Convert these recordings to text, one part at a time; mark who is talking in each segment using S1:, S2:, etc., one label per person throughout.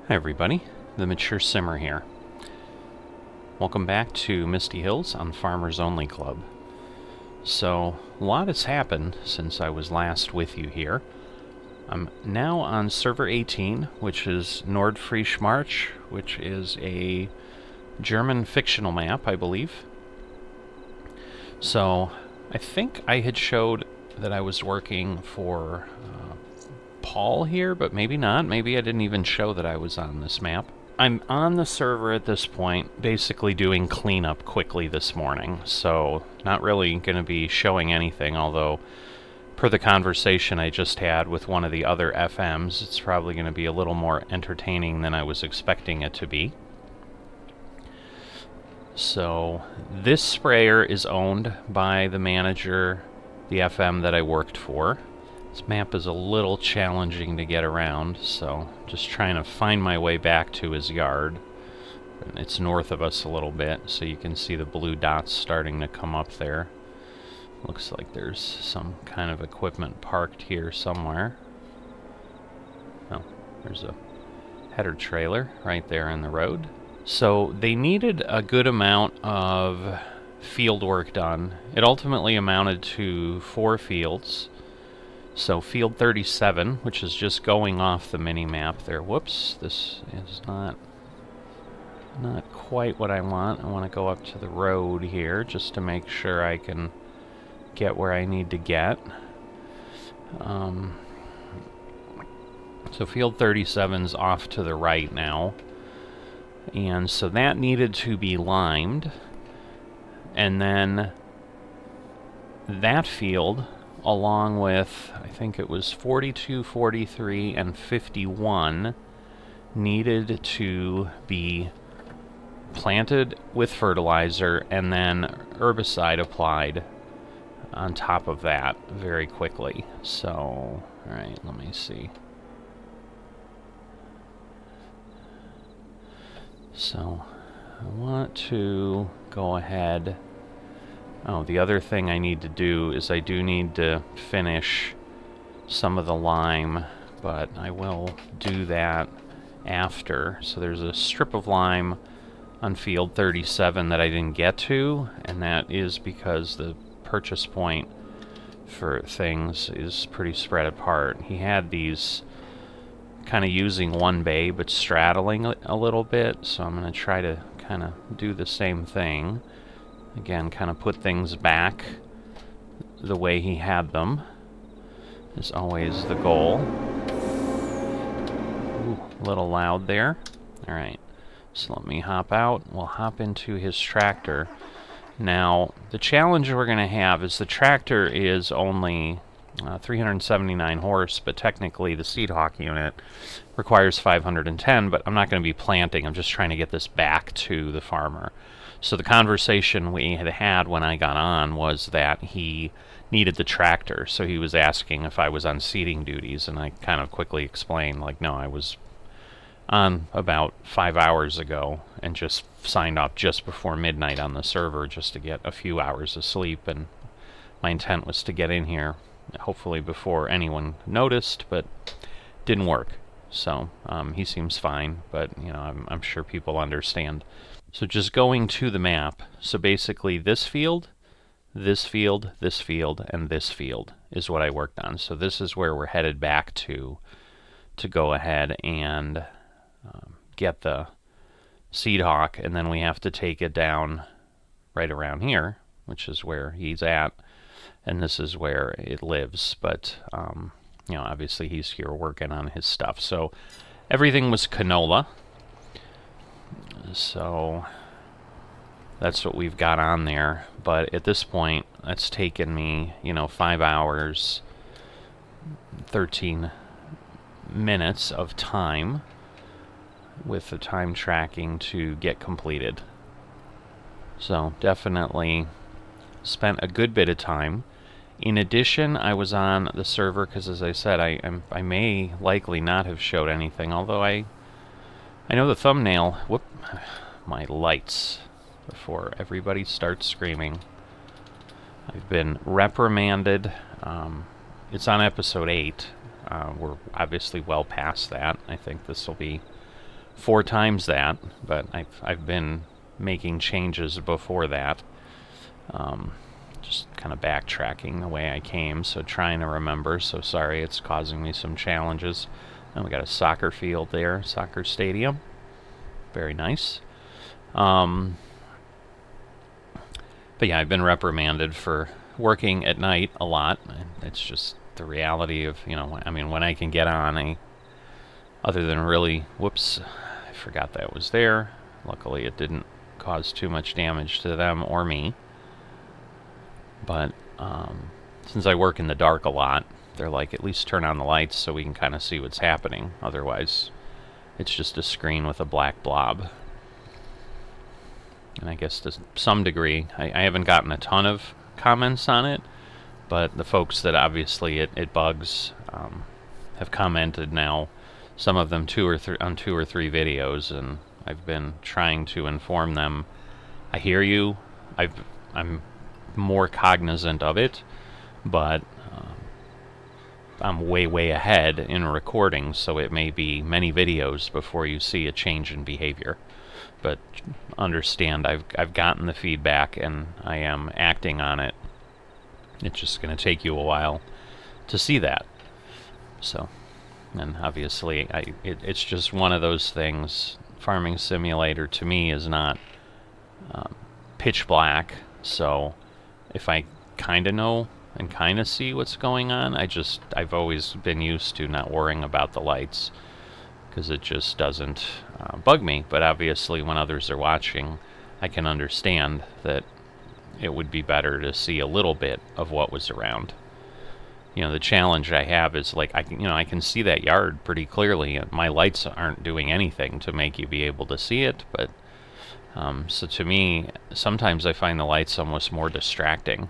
S1: Hi everybody, the Mature Simmer here. Welcome back to Misty Hills on Farmers Only Club. So, a lot has happened since I was last with you here. I'm now on server 18, which is Nordfriesche March, which is a German fictional map, I believe. So, I think I had showed that I was working for Paul here, but maybe not. Maybe I didn't even show that I was on this map. I'm on the server at this point, basically doing cleanup quickly this morning, so not really going to be showing anything, although per the conversation I just had with one of the other FMs, it's probably going to be a little more entertaining than I was expecting it to be. So this sprayer is owned by the manager, the FM that I worked for. This map is a little challenging to get around, so just trying to find my way back to his yard. It's north of us a little bit, so you can see the blue dots starting to come up there. Looks like there's some kind of equipment parked here somewhere. Oh, there's a header trailer right there in the road. So they needed a good amount of field work done. It ultimately amounted to 4 fields. So field 37, which is just going off the mini-map there. Whoops, this is not quite what I want. I want to go up to the road here just to make sure I can get where I need to get. So field 37's off to the right now. And so that needed to be limed. And then that field, along with, I think it was 42, 43, and 51, needed to be planted with fertilizer and then herbicide applied on top of that very quickly. So, alright, let me see. So, I want to go ahead. Oh, the other thing I need to do is I do need to finish some of the lime, but I will do that after. So there's a strip of lime on field 37 that I didn't get to, and that is because the purchase point for things is pretty spread apart. He had these kind of using one bay but straddling a little bit, so I'm going to try to kind of do the same thing. Again, kind of put things back the way he had them is always the goal. Ooh, a little loud there. Alright, so let me hop out. We'll hop into his tractor. Now, the challenge we're going to have is the tractor is only 379 horse, but technically the seed hawk unit requires 510, but I'm not going to be planting. I'm just trying to get this back to the farmer. So the conversation we had when I got on was that he needed the tractor, so he was asking if I was on seeding duties, and I kind of quickly explained, like, no, I was on about 5 hours ago and just signed off just before midnight on the server just to get a few hours of sleep, and my intent was to get in here hopefully before anyone noticed, but didn't work. So he seems fine, but you know, I'm sure people understand. So just going to the map, so basically this field, this field, this field, and this field is what I worked on. So this is where we're headed back to go ahead and get the seed hawk, and then we have to take it down right around here, which is where he's at, and this is where it lives. But you know, obviously he's here working on his stuff. So everything was canola. So that's what we've got on there. But at this point, it's taken me, you know, 5 hours, 13 minutes of time with the time tracking to get completed. So definitely spent a good bit of time. In addition, I was on the server because, as I said, I may likely not have showed anything, although I know the thumbnail. Whoop, my lights before everybody starts screaming. I've been reprimanded. It's on episode 8. We're obviously well past that. I think this will be 4 times that, but I've been making changes before that. Just kind of backtracking the way I came, so trying to remember. So sorry, it's causing me some challenges. And we got a soccer field there, soccer stadium. Very nice. But yeah, I've been reprimanded for working at night a lot. It's just the reality of, I mean, when I can get on, other than really, whoops, I forgot that was there. Luckily, it didn't cause too much damage to them or me. But since I work in the dark a lot, they're like, at least turn on the lights so we can kind of see what's happening. Otherwise, it's just a screen with a black blob. And I guess to some degree, I haven't gotten a ton of comments on it, but the folks that obviously it bugs have commented now, some of them on 2 or 3 videos, and I've been trying to inform them, I hear you, I'm more cognizant of it, but I'm way ahead in recording, so it may be many videos before you see a change in behavior. But understand, I've gotten the feedback and I am acting on it. It's just going to take you a while to see that. So, and obviously, it's just one of those things. Farming Simulator to me is not pitch black, so if I kind of know and kind of see what's going on, I've always been used to not worrying about the lights, because it just doesn't bug me. But obviously when others are watching, I can understand that it would be better to see a little bit of what was around. The challenge I have is, like, I can see that yard pretty clearly, and my lights aren't doing anything to make you be able to see it, but so to me, sometimes I find the lights almost more distracting,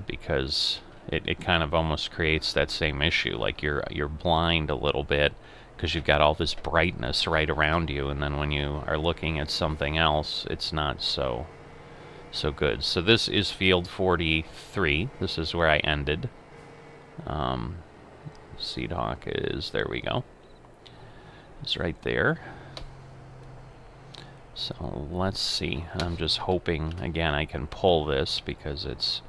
S1: because it kind of almost creates that same issue, like you're blind a little bit because you've got all this brightness right around you, and then when you are looking at something else, it's not so good. So this is field 43. This is where I ended. Seed Hawk is, there we go. It's right there. So let's see. I'm just hoping, again, I can pull this because it's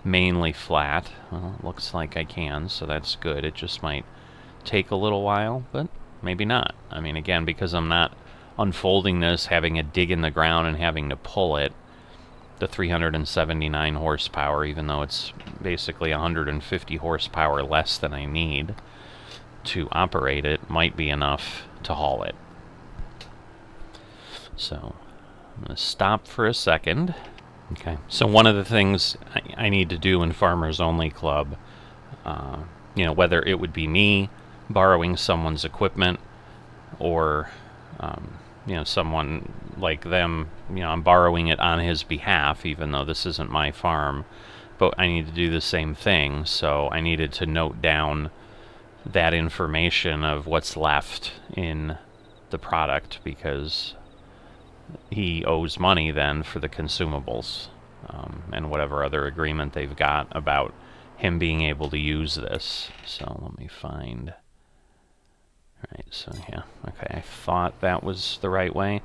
S1: mainly flat. Well, it looks like I can, so that's good. It just might take a little while, but maybe not. I mean, again, because I'm not unfolding this, having a dig in the ground and having to pull it, the 379 horsepower, even though it's basically 150 horsepower less than I need to operate it, might be enough to haul it. So I'm going to stop for a second. Okay, so one of the things I need to do in Farmers Only Club, whether it would be me borrowing someone's equipment or, someone like them, I'm borrowing it on his behalf, even though this isn't my farm, but I need to do the same thing. So I needed to note down that information of what's left in the product, because he owes money then for the consumables, and whatever other agreement they've got about him being able to use this. So let me find... Alright, so yeah, okay, I thought that was the right way.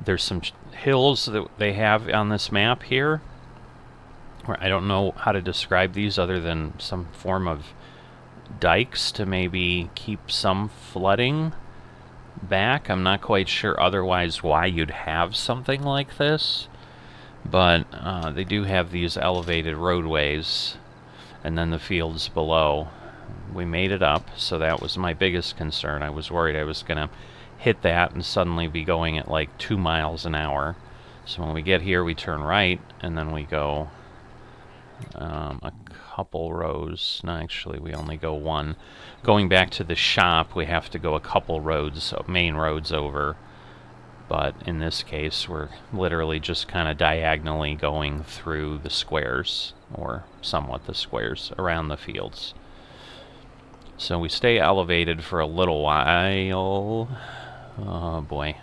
S1: There's some hills that they have on this map here, where I don't know how to describe these other than some form of dikes to maybe keep some flooding back. I'm not quite sure otherwise why you'd have something like this, but they do have these elevated roadways, and then the fields below. We made it up, so that was my biggest concern. I was worried I was going to hit that and suddenly be going at like 2 miles an hour. So when we get here, we turn right, and then we go a couple rows. No, actually, we only go one. Going back to the shop, we have to go a couple roads, main roads over. But in this case, we're literally just kind of diagonally going through the squares, or somewhat the squares, around the fields. So we stay elevated for a little while. Oh boy.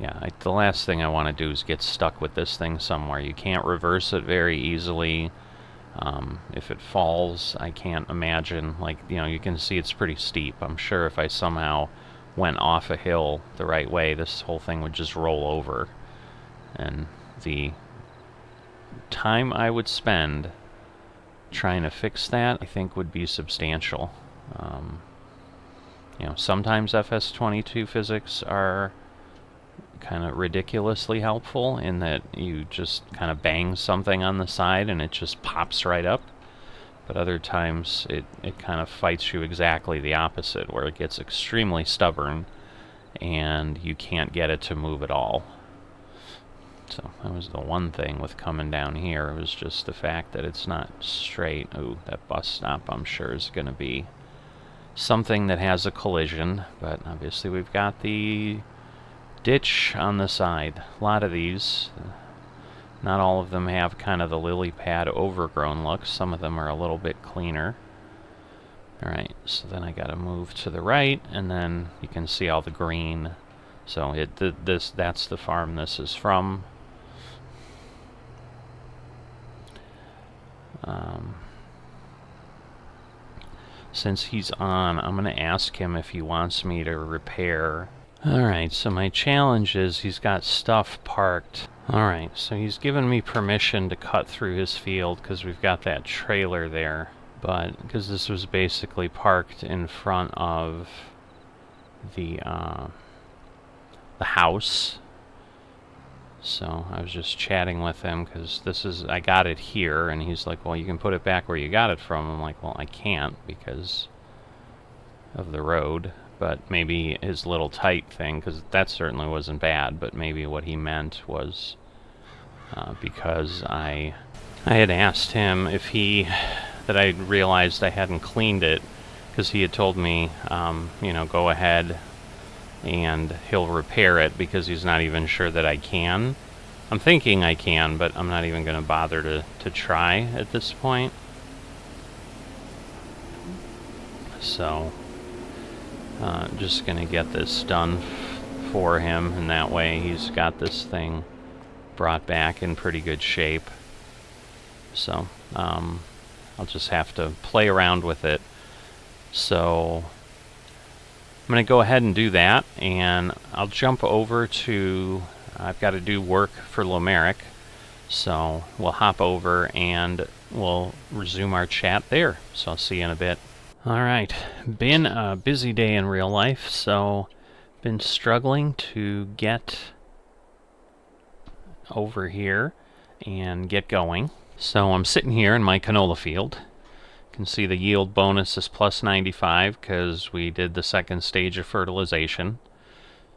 S1: Yeah, the last thing I want to do is get stuck with this thing somewhere. You can't reverse it very easily. If it falls, I can't imagine, like, you can see it's pretty steep. I'm sure if I somehow went off a hill the right way, this whole thing would just roll over. And the time I would spend trying to fix that, I think, would be substantial. You know, sometimes FS22 physics are kind of ridiculously helpful in that you just kind of bang something on the side and it just pops right up. But other times it kind of fights you exactly the opposite, where it gets extremely stubborn and you can't get it to move at all. So that was the one thing with coming down here. It was just the fact that it's not straight. Ooh, that bus stop I'm sure is going to be something that has a collision, but obviously we've got the ditch on the side. A lot of these, not all of them have kind of the lily pad overgrown look. Some of them are a little bit cleaner. Alright, so then I gotta move to the right, and then you can see all the green. So that's the farm this is from. Since he's on, I'm going to ask him if he wants me to repair. Alright, so my challenge is he's got stuff parked. Alright, so he's given me permission to cut through his field because we've got that trailer there. But because this was basically parked in front of the house. So I was just chatting with him because I got it here, and he's like, well, you can put it back where you got it from. I'm like, well, I can't because of the road, but maybe his little tight thing, because that certainly wasn't bad, but maybe what he meant was because I had asked him if that I realized I hadn't cleaned it, because he had told me, you know, go ahead and he'll repair it because he's not even sure that I can. I'm thinking I can, but I'm not even going to bother to try at this point. So, just going to get this done for him, and that way he's got this thing brought back in pretty good shape. So, I'll just have to play around with it. So I'm going to go ahead and do that, and I'll jump over to, I've got to do work for Lomeric, so we'll hop over and we'll resume our chat there. So I'll see you in a bit. Alright, been a busy day in real life, so been struggling to get over here and get going. So I'm sitting here in my canola field. You can see the yield bonus is plus 95 because we did the second stage of fertilization.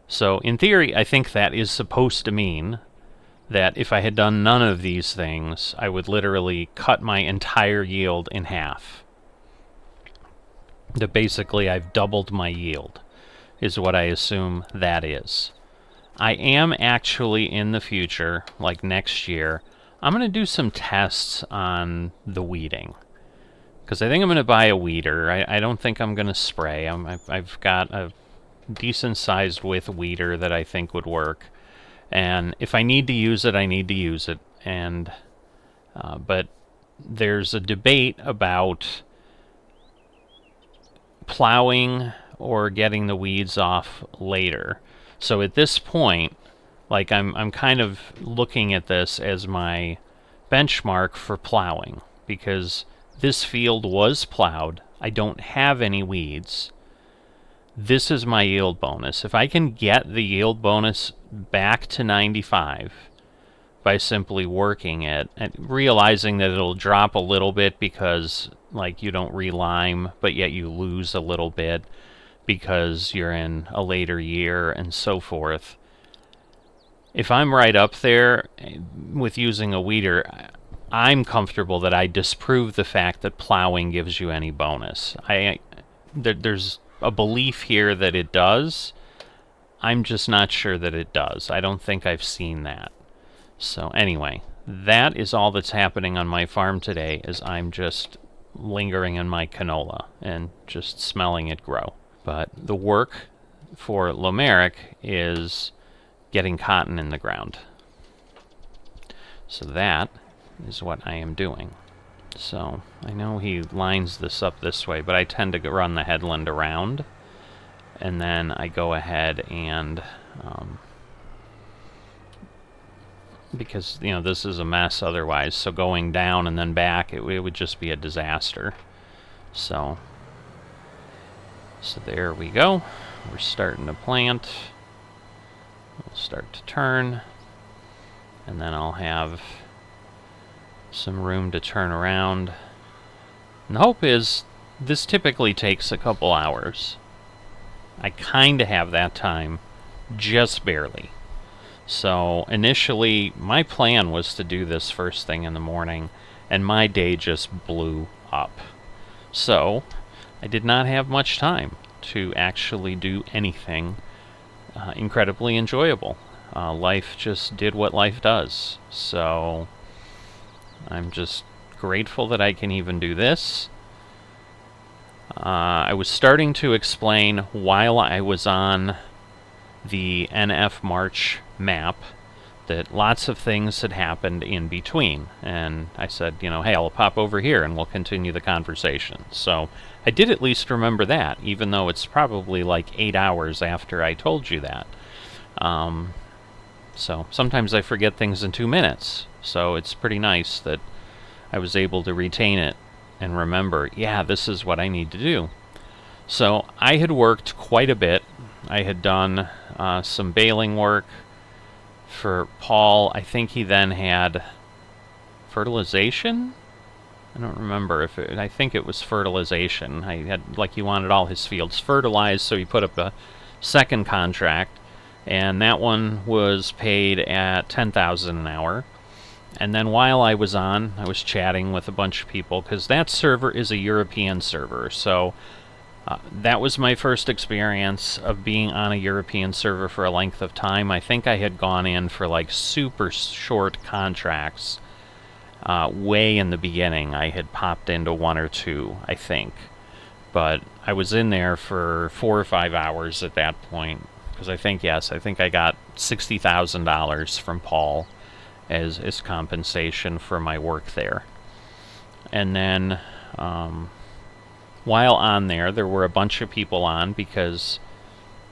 S1: So in theory, I think that is supposed to mean that if I had done none of these things, I would literally cut my entire yield in half. That basically I've doubled my yield, is what I assume that is. I am actually in the future, like next year, I'm going to do some tests on the weeding. Because I think I'm going to buy a weeder. I don't think I'm going to spray. I've got a decent-sized width weeder that I think would work. And if I need to use it, I need to use it. And but there's a debate about plowing or getting the weeds off later. So at this point, like I'm kind of looking at this as my benchmark for plowing, because this field was plowed. I don't have any weeds. This is my yield bonus. If I can get the yield bonus back to 95 by simply working it and realizing that it'll drop a little bit because like you don't relime, but yet you lose a little bit because you're in a later year and so forth. If I'm right up there with using a weeder, I'm comfortable that I disprove the fact that plowing gives you any bonus. There's a belief here that it does. I'm just not sure that it does. I don't think I've seen that. So anyway, that is all that's happening on my farm today, is I'm just lingering in my canola and just smelling it grow. But the work for Lomeric is getting cotton in the ground. So that is what I am doing. So I know he lines this up this way, but I tend to run the headland around, and then I go ahead and because this is a mess otherwise, so going down and then back, it would just be a disaster. So there we go. We're starting to plant. We'll start to turn, and then I'll have some room to turn around. And the hope is this typically takes a couple hours. I kind of have that time, just barely. So initially, my plan was to do this first thing in the morning, and my day just blew up. So I did not have much time to actually do anything incredibly enjoyable. Life just did what life does. So I'm just grateful that I can even do this. I was starting to explain while I was on the NF March map that lots of things had happened in between, and I said, hey, I'll pop over here and we'll continue the conversation. So I did at least remember that, even though it's probably like 8 hours after I told you that. So sometimes I forget things in 2 minutes, so it's pretty nice that I was able to retain it and remember, yeah, this is what I need to do. So I had worked quite a bit. I had done some baling work for Paul. I think he then had fertilization. I don't remember if I think it was fertilization. I had, he wanted all his fields fertilized, so he put up a second contract, and that one was paid at $10,000 an hour. And then while I was on, I was chatting with a bunch of people, because that server is a European server, so that was my first experience of being on a European server for a length of time. I think I had gone in for super short contracts way in the beginning. I had popped into 1 or 2, I think. But I was in there for 4 or 5 hours at that point, because I think I got $60,000 from Paul as compensation for my work there. And then while on there were a bunch of people on, because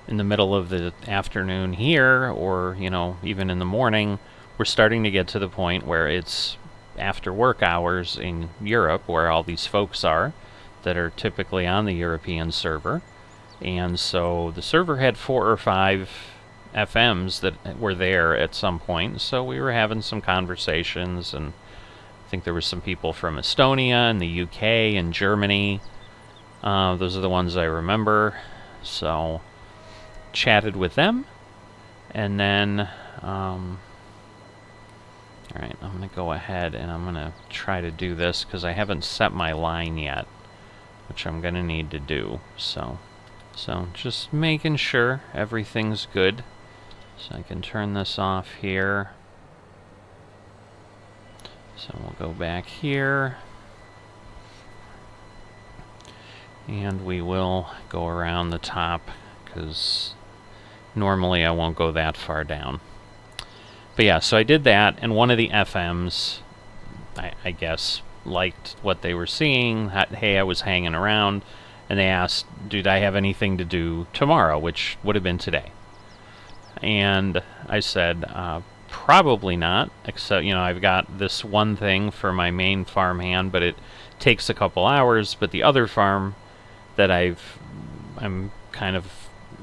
S1: in the middle of the afternoon here, or even in the morning, we're starting to get to the point where it's after work hours in Europe, where all these folks are that are typically on the European server. And so the server had 4 or 5 FMs that were there at some point, so we were having some conversations, and I think there were some people from Estonia and the UK and Germany. Those are the ones I remember. So chatted with them, and then alright, I'm going to go ahead and I'm going to try to do this, because I haven't set my line yet, which I'm going to need to do. So just making sure everything's good. So I can turn this off here. So we'll go back here, and we will go around the top, because normally I won't go that far down. But yeah, so I did that, and one of the FMs, I guess, liked what they were seeing. Hey, I was hanging around, and they asked, did I have anything to do tomorrow, which would have been today. And I said, probably not, except, I've got this one thing for my main farmhand, but it takes a couple hours. But the other farm that I'm kind of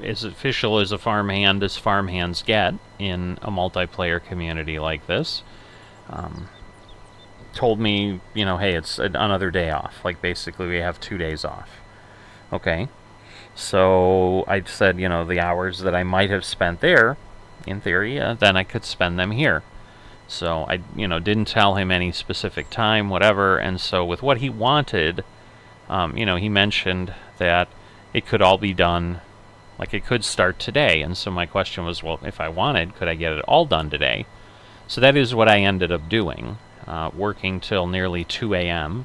S1: as official as a farmhand as farmhands get in a multiplayer community like this, told me, hey, it's another day off. Basically, we have 2 days off. Okay. So I said, the hours that I might have spent there, in theory, then I could spend them here. So I, didn't tell him any specific time, whatever. And so with what he wanted, he mentioned that it could all be done, it could start today. And so my question was, well, if I wanted, could I get it all done today? So that is what I ended up doing, working till nearly 2 a.m.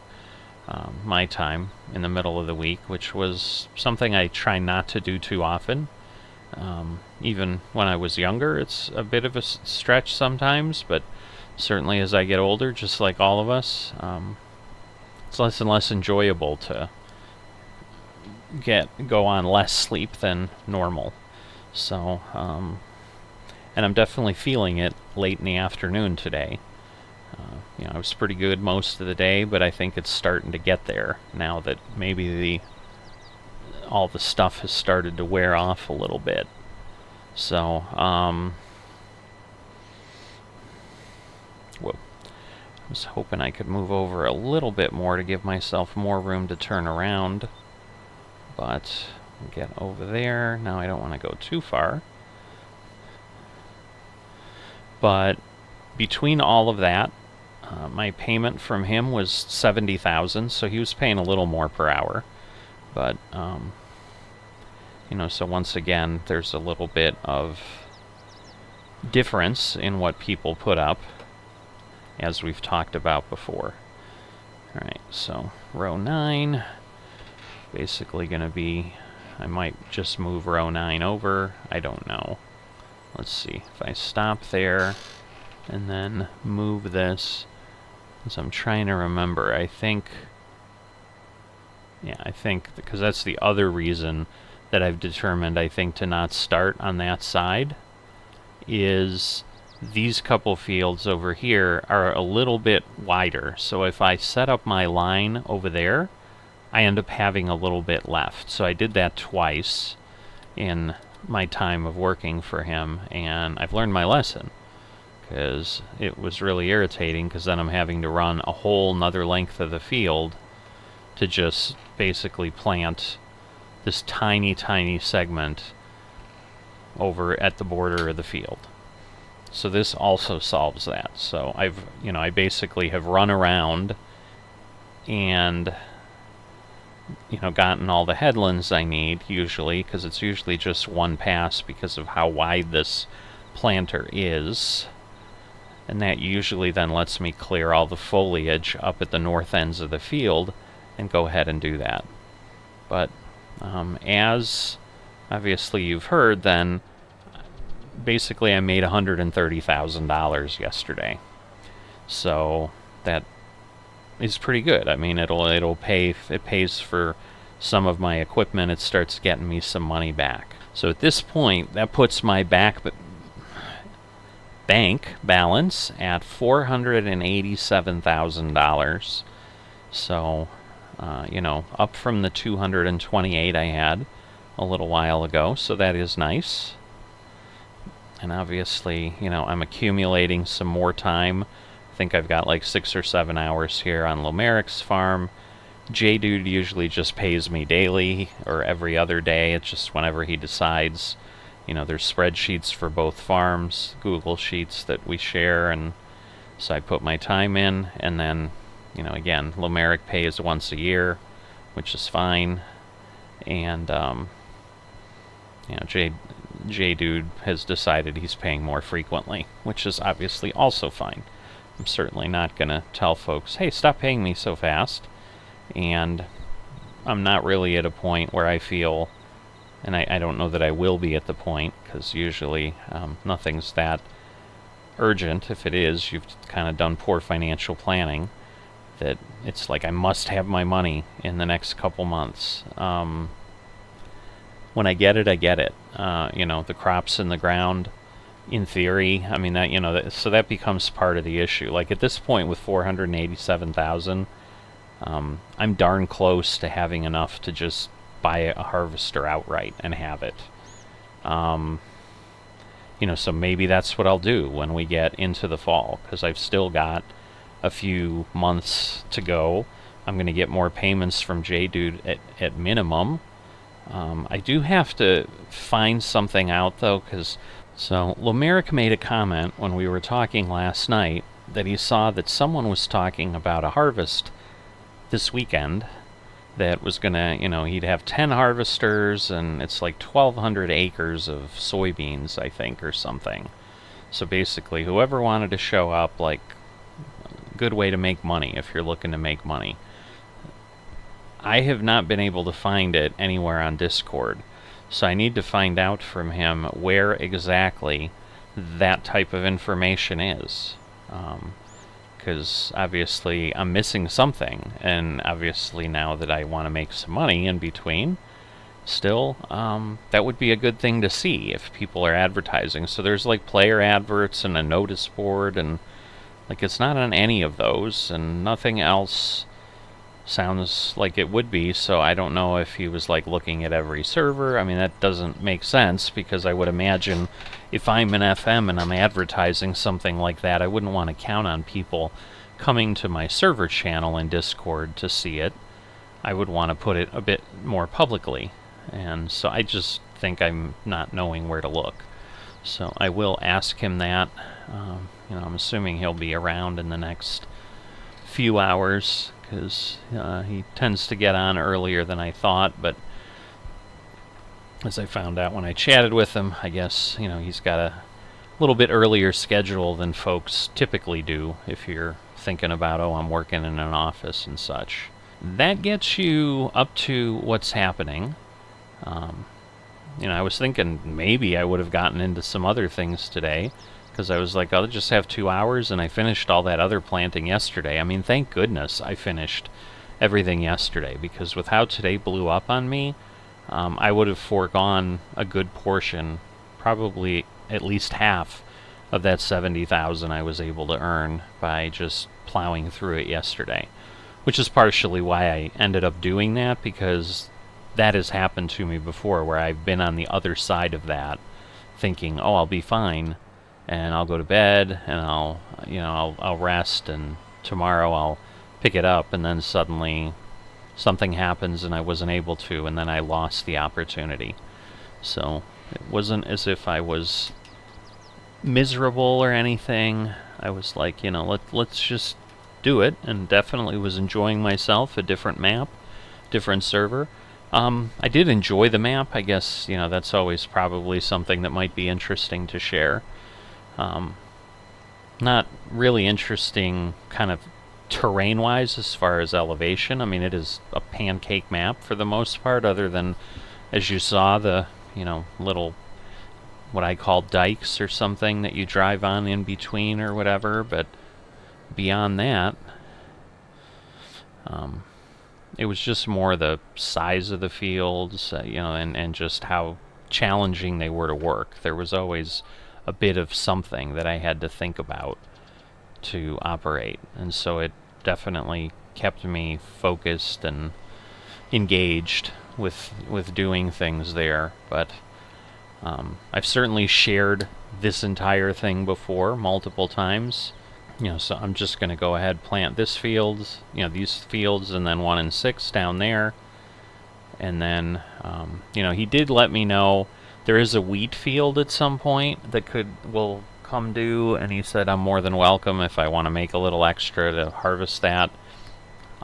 S1: My time in the middle of the week, which was something I try not to do too often. Even when I was younger, it's a bit of a stretch sometimes, but certainly as I get older, just like all of us, it's less and less enjoyable to go on less sleep than normal. So, and I'm definitely feeling it late in the afternoon today. I was pretty good most of the day, but I think it's starting to get there now that maybe all the stuff has started to wear off a little bit. So, whoa. I was hoping I could move over a little bit more to give myself more room to turn around. But get over there. Now I don't want to go too far. But between all of that, my payment from him was $70,000, so he was paying a little more per hour. But, so once again, there's a little bit of difference in what people put up, as we've talked about before. Alright, so row 9, basically going to be, I might just move row 9 over, I don't know. Let's see, if I stop there and then move this, as I'm trying to remember, I think, because that's the other reason that I've determined, I think, to not start on that side, is these couple fields over here are a little bit wider. So if I set up my line over there, I end up having a little bit left. So I did that twice in my time of working for him, and I've learned my lesson, because it was really irritating, because then I'm having to run a whole nother length of the field to just basically plant this tiny, tiny segment over at the border of the field. So this also solves that. So I basically have run around and, gotten all the headlands I need, usually, because it's usually just one pass because of how wide this planter is. And that usually then lets me clear all the foliage up at the north ends of the field and go ahead and do that. But as obviously you've heard, then basically I made $130,000 yesterday. So that is pretty good. I mean, it pays for some of my equipment. It starts getting me some money back. So at this point, that puts my bank balance at $487,000. So, up from the $228 I had a little while ago. So that is nice. And obviously, I'm accumulating some more time. I think I've got like 6 or 7 hours here on Lomeric's farm. J-Dude usually just pays me daily or every other day. It's just whenever he decides. There's spreadsheets for both farms, Google Sheets that we share, and so I put my time in, and then, again, Lomeric pays once a year, which is fine, and, J-Dude has decided he's paying more frequently, which is obviously also fine. I'm certainly not going to tell folks, hey, stop paying me so fast. And I'm not really at a point where I feel, and I don't know that I will be at the point, because usually nothing's that urgent. If it is, you've kind of done poor financial planning, that it's like I must have my money in the next couple months. When I get it, I get it. The crops in the ground, in theory, I mean, that, so that becomes part of the issue. Like at this point with 487,000, I'm darn close to having enough to just buy a harvester outright and have it. So maybe that's what I'll do when we get into the fall, because I've still got a few months to go. I'm going to get more payments from J-Dude at minimum. I do have to find something out, though, because... So, Lomeric made a comment when we were talking last night that he saw that someone was talking about a harvest this weekend that was gonna, he'd have 10 harvesters, and it's like 1,200 acres of soybeans, I think, or something. So basically, whoever wanted to show up, like, good way to make money if you're looking to make money. I have not been able to find it anywhere on Discord, so I need to find out from him where exactly that type of information is. Because obviously I'm missing something, and obviously now that I want to make some money in between, still, that would be a good thing to see if people are advertising. So there's like player adverts and a notice board, and like it's not on any of those, and nothing else sounds like it would be. So I don't know if he was like looking at every server. I mean, that doesn't make sense, because I would imagine if I'm an FM and I'm advertising something like that, I wouldn't want to count on people coming to my server channel in Discord to see it. I would want to put it a bit more publicly. And so I just think I'm not knowing where to look. So I will ask him that. I'm assuming he'll be around in the next few hours, because he tends to get on earlier than I thought. But as I found out when I chatted with him, I guess he's got a little bit earlier schedule than folks typically do, if you're thinking about, oh, I'm working in an office and such. That gets you up to what's happening. I was thinking maybe I would have gotten into some other things today, because I was like, I'll just have 2 hours, and I finished all that other planting yesterday. I mean, thank goodness I finished everything yesterday, because with how today blew up on me, I would have foregone a good portion, probably at least half of that 70,000 I was able to earn by just plowing through it yesterday, which is partially why I ended up doing that, because that has happened to me before, where I've been on the other side of that, thinking, oh, I'll be fine, and I'll go to bed, and I'll rest, and tomorrow I'll pick it up, and then suddenly something happens and I wasn't able to, and then I lost the opportunity. So it wasn't as if I was miserable or anything. I was like, let's just do it, and definitely was enjoying myself. A different map, different server. I did enjoy the map. I guess, that's always probably something that might be interesting to share. Not really interesting kind of terrain-wise as far as elevation. I mean, it is a pancake map for the most part, other than, as you saw, the, little, what I call dikes or something that you drive on in between or whatever. But beyond that, it was just more the size of the fields, and just how challenging they were to work. There was always a bit of something that I had to think about to operate, and so it definitely kept me focused and engaged with doing things there. But I've certainly shared this entire thing before multiple times. So I'm just going to go ahead, plant this field, these fields, and then 1 and 6 down there. And then, he did let me know there is a wheat field at some point that will come due, and he said I'm more than welcome if I want to make a little extra to harvest that.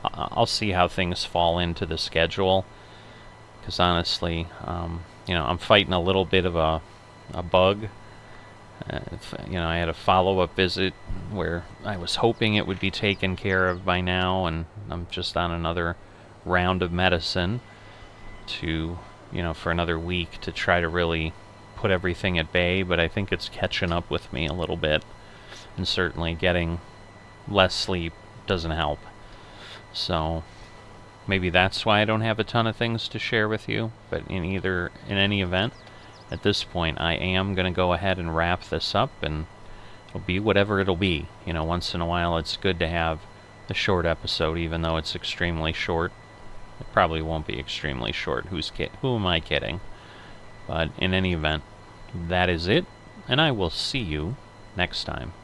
S1: I'll see how things fall into the schedule, because honestly, I'm fighting a little bit of a bug. I had a follow-up visit where I was hoping it would be taken care of by now, and I'm just on another round of medicine to, for another week to try to really put everything at bay. But I think it's catching up with me a little bit, and certainly getting less sleep doesn't help. So maybe that's why I don't have a ton of things to share with you. But in any event, at this point, I am going to go ahead and wrap this up, and it'll be whatever it'll be. Once in a while it's good to have a short episode, even though it's extremely short. It probably won't be extremely short. Who am I kidding? But in any event, that is it, and I will see you next time.